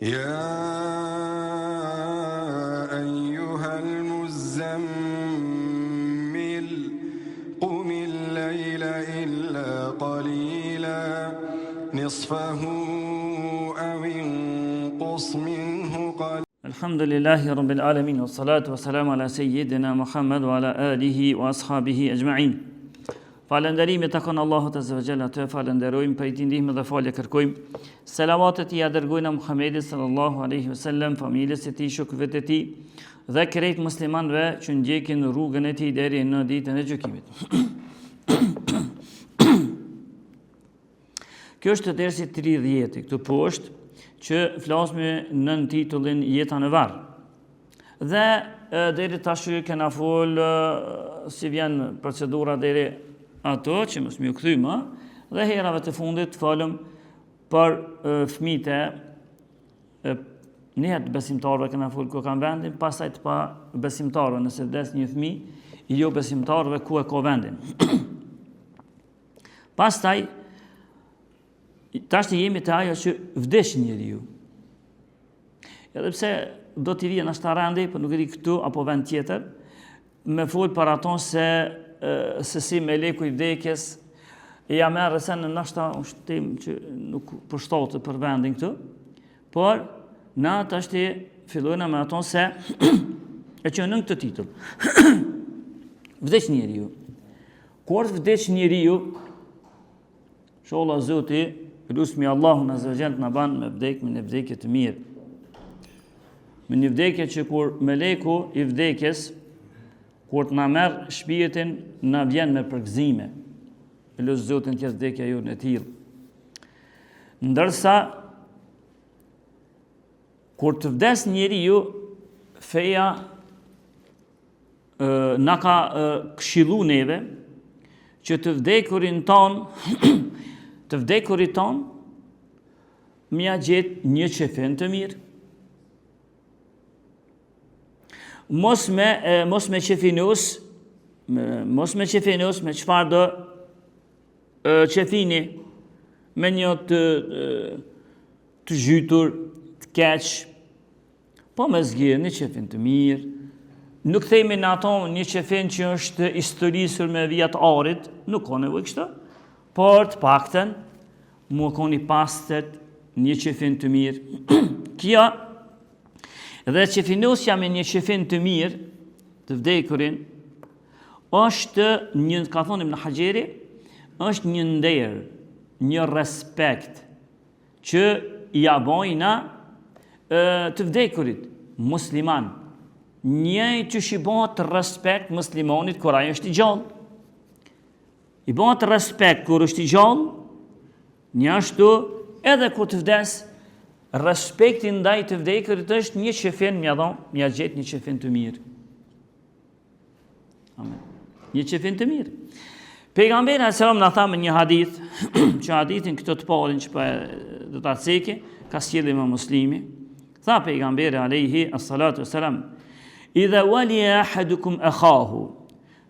يا أيها المزمل قم الليل إلا قليلا نصفه أو انقص منه قليلا. الحمد لله رب العالمين والصلاة والسلام على سيدنا محمد وعلى آله وأصحابه أجمعين. Falënderimi takon Allahut Azza wa Jalla, të falenderojmë, për i ndihmë dhe falje kërkojmë. Selavatet i dërgojnë Muhammedit sallallahu alaihi wasallam, familjes së tij, shokëve të tij dhe krejt muslimanëve që ndjekin rrugën e tij deri në ditën e gjykimit. Kjo është dersi 30 këtu poshtë, që flasme në titullin Jeta në varr. Dhe deri tash kena fol si vjen procedura deri ato që mos më kthymë, dhe herave të fundit folëm për fëmijët njëherë besimtarëve kena fol ku kanë vendin, pastaj të pa besimtarëve, nëse vdes një fëmijë i jo besimtarëve ku e ka vendin. Pastaj tash jemi te ajo që vdes njeriu. Edhe pse do t'i vjen ashtu randi, por nuk e di këtu apo vend tjetër, me fol për ato se si meleku i vdekjes ja merr se në nashta është temë që nuk përshtatet për vendin këtu, por na tash fillojna me ato se e që në këtë titull. Vdes njeriu. Kur vdes njeriu, inshallah Zoti lusmi Allahun Azza wa Jalla na ban me në vdekje të mirë. Me një vdekje që kur meleku i vdekjes, kur të na merr shpirtin, na vjen me përgëzime. E lut Zotin të jetë vdekja jonë e tillë. Ndërsa kur të vdes njeriu, feja na ka këshillu neve që të vdekurin ton mja gjetë një qefin të mirë. Mos me qefinus me çfarë do qefini, me një të zhytur, të keq, po me zgjirë një qefin të mirë. Nuk themi në ato një qefin që është historisur me vijat arit, nuk ka nevojë kështu, por të paktën mu koni pastët një qefin të mirë. Kjo dhe qefinosja me një qefin të mirë të vdekurin është një, ka thonim në Hajeri, është një nder, një respekt që ja bojna të vdekurit musliman. Njëjtë që i bëhet respekt muslimanit kur ai është i gjallë. I bëhet respekt kur është i gjallë, njështu edhe kur të vdes, respekti ndaj të vdekurit është një qefin, mja gjetë një qefin të mirë. Amen. Një qefin të mirë. Pejgamberi a.s. në tha me një hadith, që hadithin këtë të parin që pa dhe ta ceki, ka sjellë me Muslimi, tha pejgamberi a.s. Idha waliya ahadukum akhahu,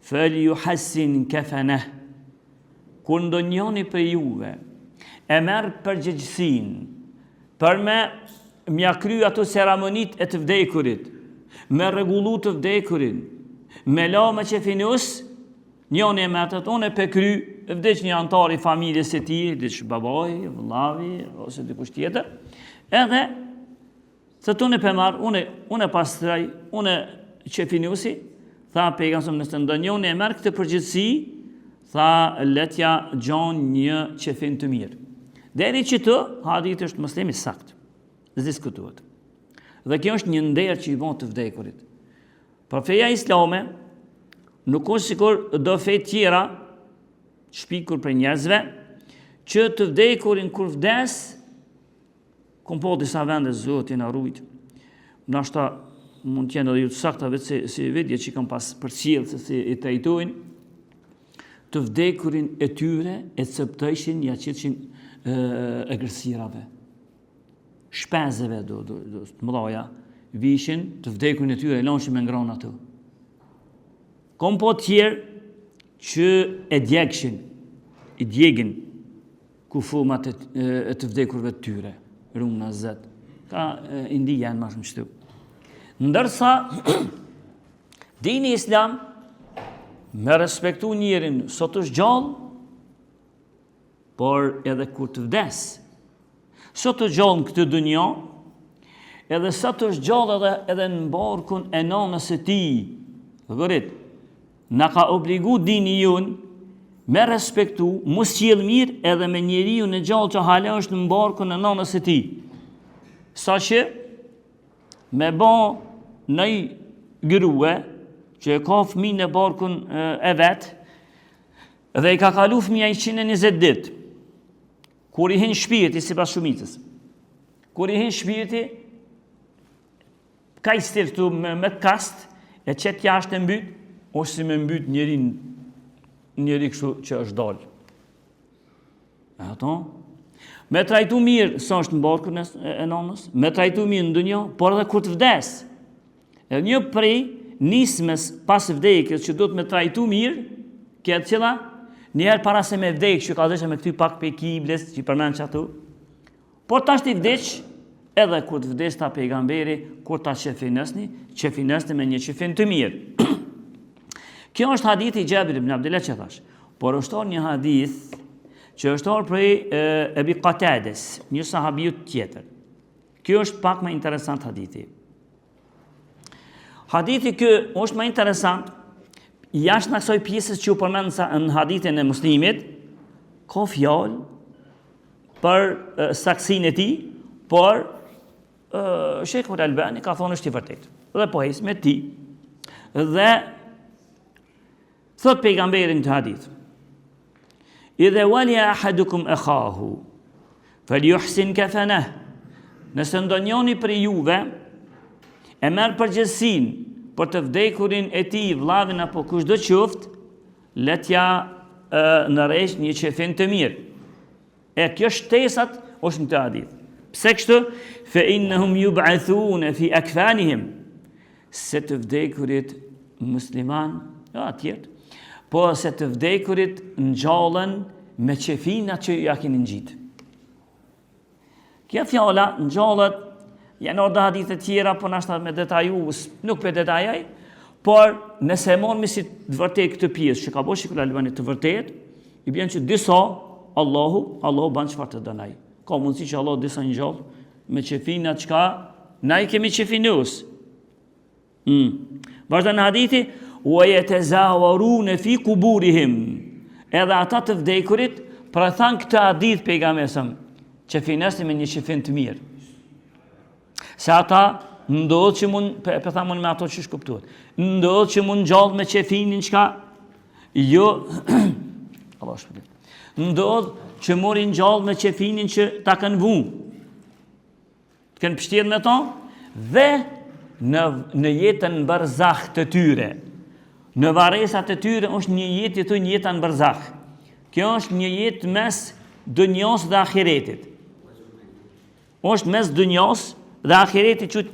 falyuhassin kafanah. Kur ndonjëri për juve e merr përgjegjësinë për me mja kry ato ceremonit e të vdekurit, me rregullu të vdekurin, me la me qefinus, njëni e me atët, unë e pe kry, vdeq një antar i familjes e tij, diç babaj, vëllavi, ose dikush tjetër, edhe se të unë e pe marr, unë e pastraj, unë e qefinusi, tha pejgamberi nëse ndonjëri e merr këtë përgjegjësi, tha letja gjon një qefin të mirë. Deri që të, hadith është Muslimi sakt, diskutohet. Dhe kjo është një nder që i bën të vdekurit. Por feja islame nuk është sikur do fe tjera shpikur për njerëzve që të vdekurin kur vdes, kom po disa vende Zoti na rujt. Ndoshta mund të jenë edhe ju të sakta vetë si vidje që kam pas përcjell se si i trajtojnë të vdekurin e tyre e coptojshin ja qitëshin e gërsirave. Shpenzeve do të mëdhaja vishin të vdekurin e tyre e lanshin me ngrana ato. Kom po tjerë që e djegin kufumat e të vdekurve të tyre, runa zet. ka India janë më shumë kështu. Ndërsa dini Islam me respektu njerin sot është gjallë, por edhe kur të vdes. Sot është gjallë në këtë dunjo, edhe sot është gjallë edhe në barkun e nanës së tij. Vërit, na ka obligu dini jun me respektu, mos sjell mirë edhe me njeriu në gjallë që hala është në barkun e nanës së tij. Saqë me ba në grua që e ka fëmijë në barkun e vet dhe i ka kalu fëmija 120 ditë. Kur i hin shpirti sipas shumicës. Kur i hin shpirti ka i stil këtu me kast e qet jashtë e mbyt, ose si me mbyt njeri kështu që është dalë. Ato? Me trajtu mirë sa është në barkun e nanës, me trajtu mirë në dunjo, por edhe kur të vdes. E një prej nismes pas vdekjes që do të me trajtu mirë, këtë cila, njëherë para se me vdekë, që ka dheshe me këty pak pe kibles, që i përmenë që atu, por ta është i vdeq, edhe kur të vdes ta pejgamberi, kur ta qefinesni me një qefin të mirë. Kjo është hadith i Gjabir ibn Abdullah që thash, por është një hadith që është orë prej Ebi Qatades, një sahabijut tjetër. Kjo është pak më interesant hadithi. Hadithi kjo është më interesant, jashtë në kësoj pjesës që u përmenë në hadithin e muslimit, ka fjallë për saksin e ti, por Shekhu Albani ka thonë është i vërtet. Dhe po hejs me ti. Dhe thot pejgamberin të hadith, idhe walja ahadukum e khahu, faljuhsin kafanah, nëse ndonjoni për juve, e merë përgjësin për të vdekurin e ti, vllavin apo kush do qoftë, letja në resh një qefin të mirë. E kjo shtesat është në të hadith. Pse kështu? Fe innahum yub'athuna fi akfanihim. Se të vdekurit musliman, atjet, po se të vdekurit ngjallën me qefina që ja keni ngjitë. Kjo fjala ngjallët janë orë dhe hadithe tjera, po nashta me detaju, nuk për detajaj, por nëse mormi si të vërtet këtë pjesë, që ka bo Shekhu Albani të vërtet, i bjen që disa, Allahu ban çfarë të dënaj. Ka mundësi që Allah disa një gjallë, me qefinat qka, na i kemi qefinus. Vazhda në hadithi, wa yatazawaruna fi quburihim. Edhe ata të vdekurit, pra thanë këtë hadith pejgamberin, qefinesni me një qefin të mirë. Se ata ndodhë që mund, për thamon me ato që shkuptuat, ndodhë që mund gjallë me qefinin qka, jo, Allah shpëtit, ndodhë që morin gjallë me qefinin që ta kanë vu, të kanë pështirë me to, dhe në jetën barzakh të tyre, në varesat të tyre është një jetë të një jetën barzakh. Kjo është një jetë mes dënjos dhe ahiretit. është mes dënjos dhe ahiretit që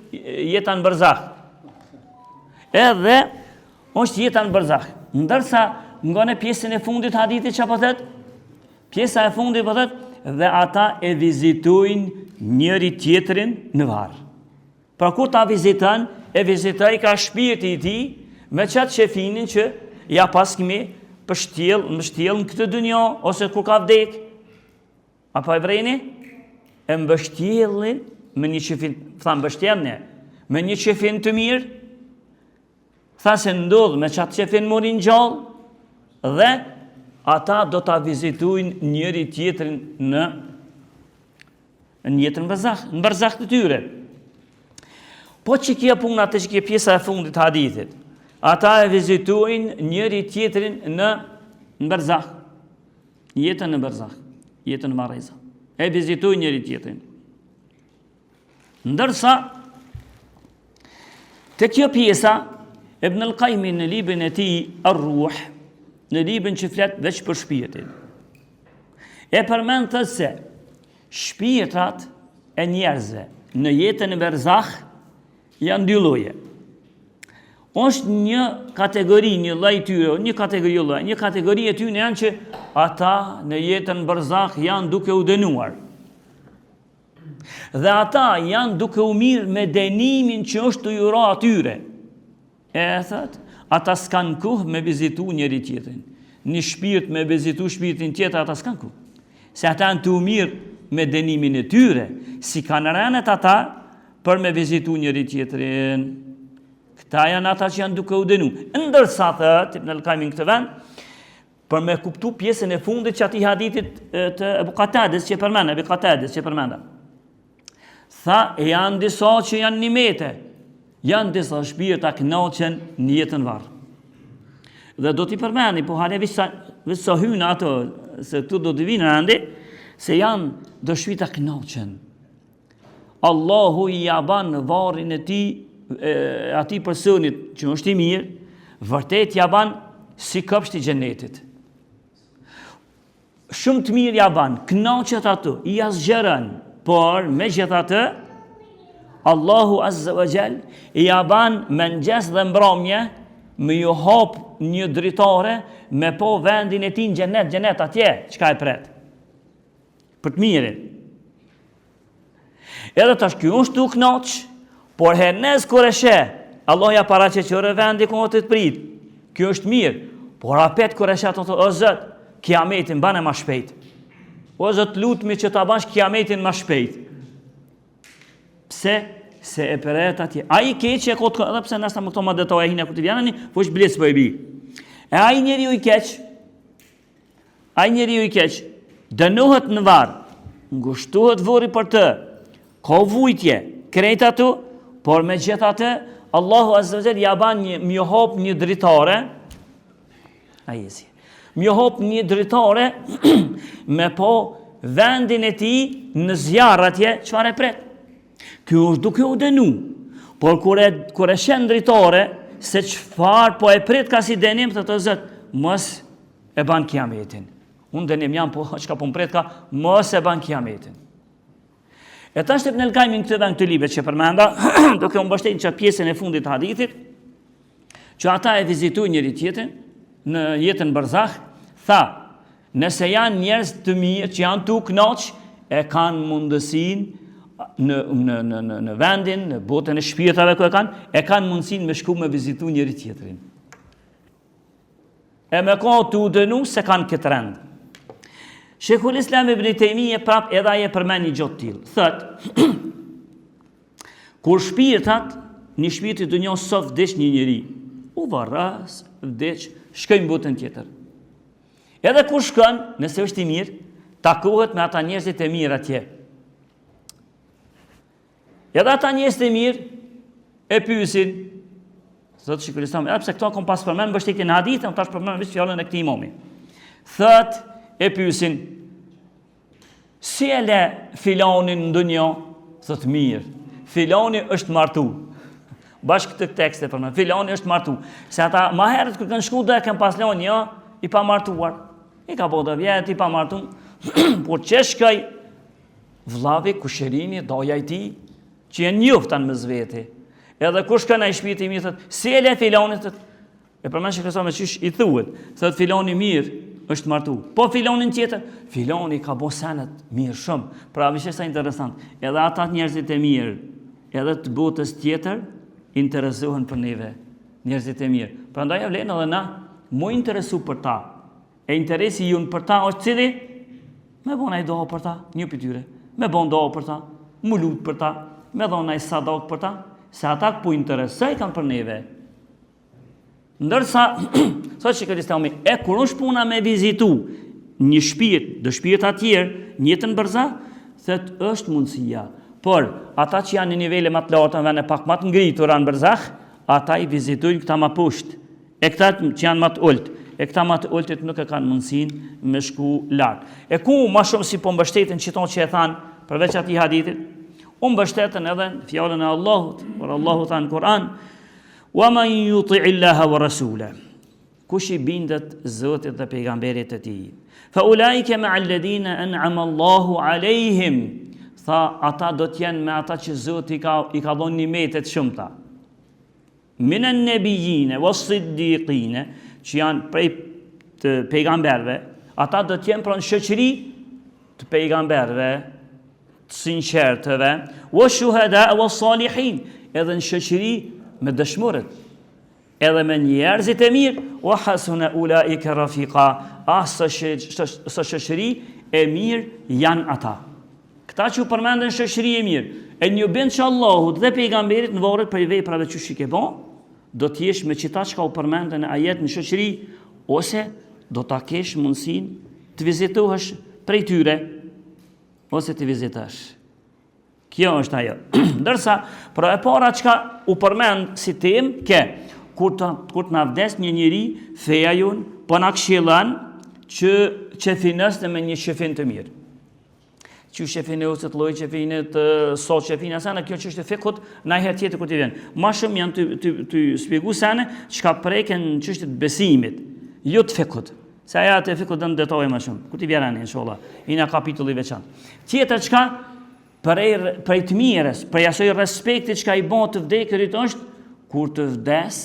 jetën barzakh. Edhe është jetën barzakh. Ndërsa nga në pjesën e fundit hadithit që po thot, pjesa e fundit po thot, dhe ata e vizitojnë njëri tjetrin në varr. Pra kur ta viziton, e vizitoj ka shpirti i tij me qatë qefinin që ja pas kemi mbështjell në këtë dunjo, ose kur ka vdek. Apo e vreni? E mbështjellin me një qefin, tha mbështjellne, me një qefin të mirë, tha se ndodh me qatë qefin morin gjallë, dhe ata do ta vizitojnë njëri tjetrin në jetën në barzakh të tyre. Po që kje puna të që kje pjesa e fundit hadithit, ata e vizitojnë njëri tjetrin në barzakh, jetën në barzakh, jetën në marrëza. E vizitojnë njëri tjetrin. Ndërsa, të kjo pjesa, Ibn al-Qayyim në librin e tij Ar-Ruh, në librin që flet veç për shpirtin, e përmend thënë se shpirtrat e njerëzve në jetën e barzakh janë dy lloje. Është një kategori, një lloj tyre, një kategori e tyre janë që ata në jetën barzakh janë duke u dënuar. Dhe ata janë duke u mirë me denimin që është të jura atyre. Thot, ata s'kan kohë me vizitu njëri tjetrin. Një shpirt me vizitu shpirtin tjetër, ata s'kan kohë. Se ata janë të u mirë me denimin e tyre, si kanë rënet ata për me vizitu njëri tjetrin. Këta janë ata që janë duke u denu. Ndërsa thot, Ibn al-Qayyim këtë vend, për me kuptu pjesën e fundit që ati hadithit të Ebu Qatades që përmenda. Tha, janë disa që janë nimete, janë disa shpirta kënaqen në jetën varë. Dhe do t'i përmeni, po hale visa hynë ato, se tu do t'i vinë rëndi, se janë do shpirta kënaqen. Allahu i jaban në varin e ti, ati personit që është i mirë, vërtet jaban si këpsht i gjenetit. Shumë të mirë jaban, kënaqet ato, i asgjërën, por me gjitha të, Allahu Azza wa Jall i jaban me ngjes dhe mbrëmje, me ju hap një dritare, me po vendin e ti në gjenet atje, çka e pret. Për të mirin. Edhe tash kjo është të kënaq, por hernes kur e sheh, Allah ja paraqeqore vendi ku të prit. Kjo është mirë, por apet kur e sheh ato, o Zot, kiametin bane ma shpejt. O Zot, lutmi që ta bash kiametin ma shpejt. Pse? Se e përret atje. A i keq e kotë, edhe pse nështë më këto ma detoja hine këtë vjanani, po është blisë për e bi. E a i njeri u i keq, dënohet në varë, ngushtohet vori për të, ka vujtje, krejt ato, por me gjitha të, Allahu Azza wa Jall ja ban një hop një dritare, një hop një dritare, me po vendin e ti në zjarë atje, çfarë e pret? Kjo është duke u denu, por kur e shen dritare, se çfarë po e prit ka si denim, të Zot, mos e ban kiametin. Unë denim jam, po çka po më prit ka, mos e ban kiametin. E tash Ibn al-Qayyim këtë dhe në këtë libet që përmenda, duke u mbështetur që pjesën e fundit të hadithit, që ata e vizitojnë njëri tjetrin në jetën barzakh, tha, nëse janë njerëz të mirë që janë të kënaq, e kanë mundësinë në vendin, në botën e shpirtave ku e kanë mundësinë me shku me vizitu njëri tjetrin. E me ka të u dënu se kanë këtë rend. Shekull Islam Ibn Taymije prap edhe aje përmen një gjotë tillë. Thët, kur shpirtat, një shpirti dë një sot vdesh një njëri, u varras, vdesh, shkojnë botën tjetër. Edhe kur shkën, nëse është i mirë, takohet me ata njerëzit e mirë atje. Edhe ata njerëzit e mirë e pyesin, thotë Shekull Islam, pse këto kom pas përmen mbështetjen e hadithit, tash përmen vetëm fjalën e këtij imami. Thët, e pyesin, si e le filanin në dunjë? Thot mirë, filani është martu. Bashkë këtë tekst e përmen, filani është martu. Se ata ma herët kër kanë shku dhe kanë pas lani, ja, i pa martuar. I ka po dhe vjetë, i pa martu. Por që shkaj, vllavi, kushërini, doja i ti, që jenë njoftan më zveti. Edhe kush kanë ai shpirti i mirë, thot, si e le filani? E përmen që kësa me qysh i thuhet, thot filani mirë, është martu. Po filonin tjetër, filoni ka bo senet mirë shumë. Pra vishë sa interesant. Edhe ata njerëzit e mirë, edhe të botës tjetër, interesohen për neve, njerëzit e mirë. Pra ndaj e vlenë edhe na, mu interesu për ta. E interesi junë për ta është cili, me bona i doho për ta, një për tyre. Me bon doho për ta, mu lutë për ta, me dhona i sadak për ta, se ata këpu interesoj kanë për neve. Ndërsa, sot që këtë istami, kur është puna me vizitu një shpirt, dë shpirt atjerë, njëtën bërza, thët është mundësia. Por, ata që janë në nivele më të larta, në vene pak më të ngritura në bërzakh, ata i vizitujnë këta më poshtë. E këta që janë më të ullët. E këta më të ullëtit nuk e kanë mundësinë me shku lartë. E ku ma shumë si po mbështetën qiton që e thanë, përveç ati hadithit, mbështetën edhe fjallën e Allahut, por Allahu thanë në Kur'an, wa man yuti illaha wa rasula. Kush i bindet Zotit dhe pejgamberit të tij. Fa ulaika ma'a alladhina an'ama Allahu alejhim. Tha, ata do t'jenë me ata që Zoti i ka dhënë nimetet shumëta. Minan nabiyyin wa siddiqin, që janë prej të pejgamberve, ata do t'jenë pranë shoqëri të pejgamberve, të sinqertëve, wa shuhada wa salihin, edhe në shoqëri me dëshmorët, edhe me njerëzit e mirë, wa hasuna ulaika rafiqa, sa shoqëri e mirë janë ata. Këta që u përmendën shoqëri e mirë, e një bindë që Allahut dhe pejgamberit në varet për i veprave që shike bo, do t'jesh me qita që ka u përmendën e ajet në shoqëri, ose do t'a kesh mundësin të vizitohesh prej tyre, ose të vizitohesh. Kjo është ajo. Ndërsa, pra e para që ka u përmend si tem, kur të na vdes një njëri, feja jun, po na këshillan që qefinës dhe me një qefin të mirë. Që shefin e uset loj, qefin e të sot, qefin e sene, kjo që është e fikut, na i herë tjetë këtë i vjen. Ma shumë janë të spjegu sene, që ka prejken në qështet besimit, jo të fikut. Se aja të fikut dhe në detaj ma shumë. Këtë i vjerani, inshallah, i në kapitulli veçan. Tjetër që ka prej të mirës, prej asoj respektit që ka i bon të vdekërit është, kur të vdes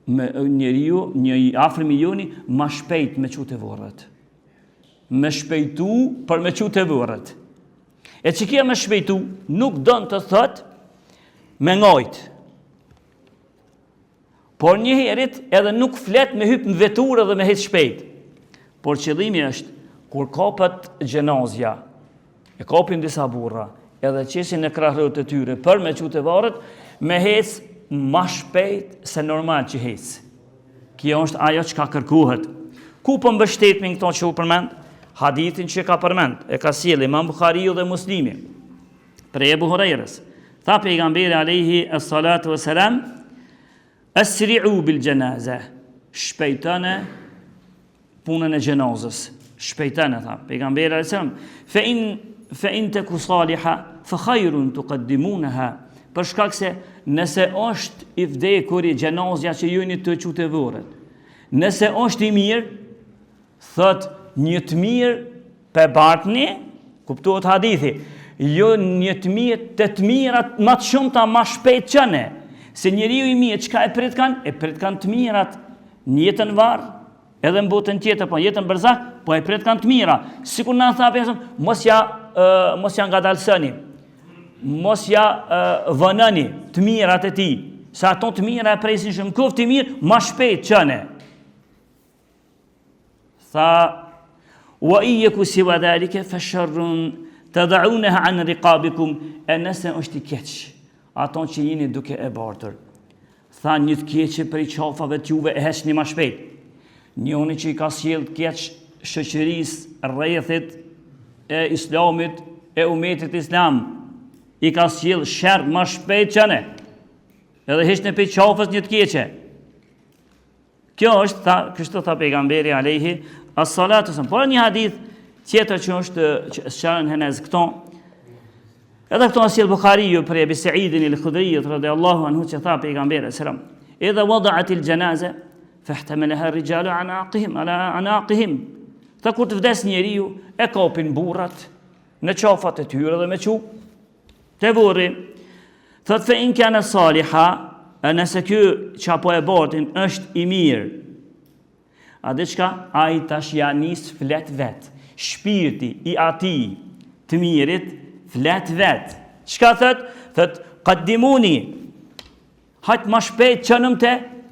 me njeriu, një afrimi joni, ma shpejt me qute vorët. Me shpejtu për me qute vorët. E që kia me shpejtu, nuk dënë të thët me ngajt. Por një herit edhe nuk flet me hyp në veturë dhe me hitë shpejt. Por qëllimi është, kur kapët gjenazja, e kapin disa burra, edhe qesin e krahrët e tyre për me qute varët, me hecë ma shpejt se normal që hecë. Kjo është ajo që ka kërkuhet. Ku për mbështet me këto që u përmend? Hadithin që ka përmend, e ka sjellë Imam Buhariu dhe Muslimi, prej Ebu Hurajrës. Tha pejgamberi alayhi as-salatu was-salam, asri'u bil janaza, shpejtone punën e gjenazës. Shpejtone, tha pejgamberi alayhi salam, fa in taku saliha fa khayrun tuqaddimunaha. Për shkak se nëse është i vdekur i gjenazja që juni të qutë vorët, nëse është i mirë, thot një të mirë pe bartni, kuptohet hadithi, jo një të mirë, të mirat ma të shumë ta ma shpejt qëne, se njeriu i mirë, qka e prit kanë të mirat, në jetën varë, edhe në botën tjetër, po jetën bërzak, po e prit kanë të mira. Sikur na tha pesëm, mos ja ngadalsoni, mos ja vënëni të mirat e tij, se ato të mira e presin shumë kuft i mirë, ma shpejt qëne. Tha, wa ijeku si vadalike, fa sharrun të dhauneha anë riqabikum, e nëse është i keq, ato që jeni duke e bartër. Tha, një të keqe për i qafave t'juve e hesni ma shpejt. Njoni që i ka sjell të keq shoqëris, rrethit e islamit, e umetit islam, i ka sjell sherr ma shpejt qëne, edhe hesni për i qafës një të keqe. Kjo është, kështu tha pejgamberi alayhi as-salatu wasallam. Por një hadith tjetër që është shërën henez këto, edhe këto asjel Bukhariu për Ebi Sa'idin al-Khudrijit radhiyallahu anhu që tha pejgamberi sallam, idha wada'at al-janaza fahtamalaha ar-rijalu ala anaqihim. Tha kur të vdes njeriu, e kapin burrat në qafat e tyre dhe me çu te burri. Thot fe in kana saliha, nëse ky që apo e bartin është i mirë, a dhe qka? A i tash ja nis flet vet. Shpirti i ati të mirit flet vet. Qka thët? Thët, qaddimuni, hajt ma shpejt qënëm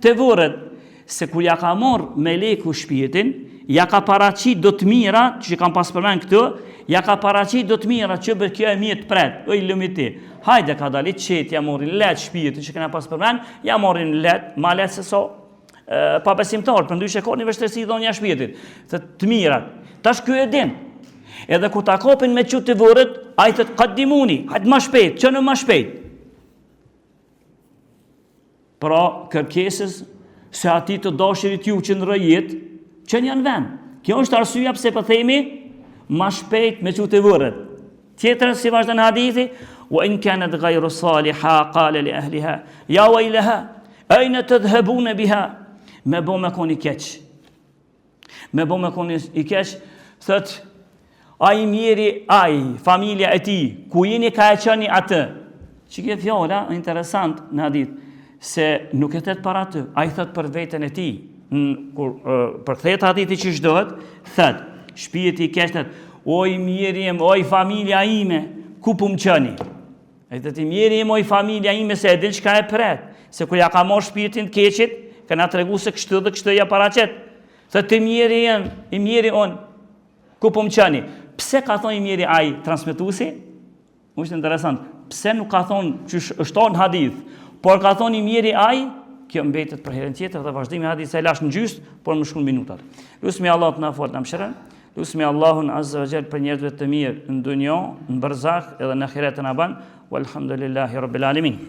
të vurët. Se kur ja ka morë me leku shpirtin, ja ka paraqit do të mira, që kam pas përmen këtu, ja ka paraqit do të mira që bërë kjo e mirë të pret, oj lumiti. Hajde ka dalit qëtë, ja morin let shpirtin që këna pas përmen, ja morin let, ma let se so, pa besimtar, për ndryshe ka një vështërsi dhonja shpirtit, të mirat. Tash kjo e din. Edhe kur ta kapin me qut të vorët, ai thot qaddimuni, hajt më shpejt, çnë më shpejt. Pra kërkesës se ati të dashurit ju që në rëjet, që janë vend. Kjo është arsyeja pse po themi më shpejt me qut të vorët. Tjetër si vazhdon hadithi, wa in kanat ghayru salihah qala li ahliha ya waylaha ayna tadhhabuna biha. Me bo me koni keq. Me bo me koni i keq, thët, ai mjeri, familja e ti, ku jeni ka e qëni atë. Që kjo fjala, interesant në hadith, se nuk e thet para të, ai thët për veten e ti. Kur përkthehet hadithi që shdohet, thët, shpirti i keq thët, oj mjeri em, oj familja ime, ku po më qëni. E të ti mjeri moj familja ime se e din çka e pret, se kur ja ka marrë shpirtin të keqit, ka na tregu se kështu dhe kështu ja paraqet. Thë të mjeri jem, i mjeri on, ku po më qëni. Pse ka thonë i mjeri ai transmetuesi? Është interesant. Pse nuk ka thonë që është në hadith, por ka thonë i mjeri ai, kjo mbetet për herën tjetër dhe vazhdimi i hadithit e lash në gjysmë, por më shkon minutat. Lusmi Allah të na fort na mëshirën. Lusmi Allahun azza wa jall për njerëzve të mirë në dunjë, në barzakh edhe në ahiret të na ban. Walhamdulillahi rabbil alamin.